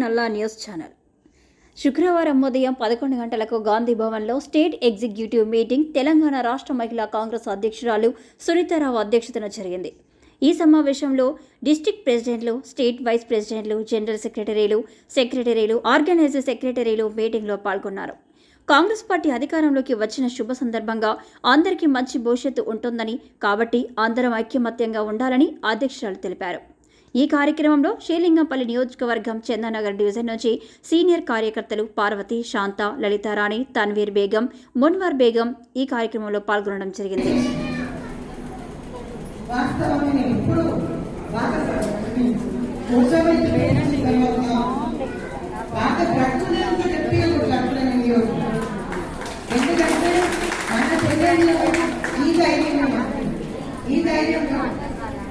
నల్లా news channel. శుక్రవారం ఉదయం 11 గంటలకు గాంధీ భవన్లో స్టేట్ ఎగ్జిక్యూటివ్ మీటింగ్ తెలంగాణ రాష్ట్ర మహిళా కాంగ్రెస్ అధ్యక్షురాలు సునీతారావు అధ్యక్షతన జరిగింది. ఈ సమావేశంలో డిస్ట్రిక్ట్ ప్రెసిడెంట్లు, స్టేట్ వైస్ ప్రెసిడెంట్లు, జనరల్ సెక్రటరీలు, ఆర్గనైజర్ సెక్రటరీలు మీటింగ్లో పాల్గొన్నారు. కాంగ్రెస్ పార్టీ అధికారంలోకి వచ్చిన శుభ సందర్భంగా అందరికీ మంచి భవిష్యత్తు ఉంటుందని, కాబట్టి అందరం ఐక్యమత్యంగా ఉండాలని అధ్యక్షురాలు తెలిపారు. ఈ కార్యక్రమంలో శ్రీలింగంపల్లి నియోజకవర్గం చందానగర్ డివిజన్ నుంచి సీనియర్ కార్యకర్తలు పార్వతి, శాంత, లలితారాణి, తన్వీర్ బేగం, మున్వర్ బేగం ఈ కార్యక్రమంలో పాల్గొనడం జరిగింది.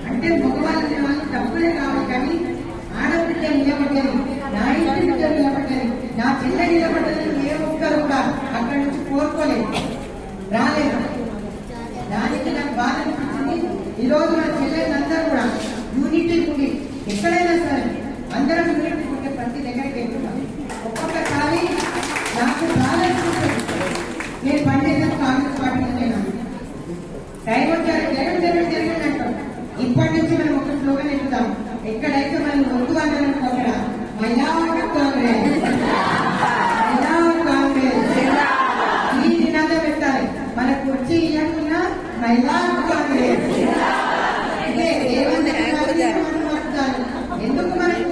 అంటే మగవాళ్ళని వాళ్ళు డబ్బులే కావాలి కానీ ఆడబిడ్డ నిలబడ్డది, నా ఇంటి బిడ్డ నిలబడ్డది, నా చెల్లె నిలబడ్డదని ఏ ఒక్కరు కూడా అక్కడి నుంచి కోరుకోలేదు, రాలేదు. దానికి నాకు బాధ అనిపించింది. ఈరోజు మన చెల్లెలందరూ కూడా యూనిటీ ఉండి ఎక్కడైనా సరే అందరం యూనిటీ ఉంటే ప్రతి దగ్గరికి వెళ్తున్నాం. ఒక్కొక్కసారి నాకు బాధ అనిపిస్తుంది. నేను పనిచేసిన కాంగ్రెస్ పార్టీలో టైం వచ్చారు జరగండి అంటాం. ఇప్పటి నుంచి మనం ఒక స్లోగన్ ఎక్కుతాం. ఎక్కడైతే మనం వద్దు అన్నాం అక్కడ మహిళా కాంగ్రెస్ ఈ నినాదం పెట్టాలి. మనకు వచ్చి ఇవ్వకుండా మహిళా కాంగ్రెస్ ఎందుకు మనకు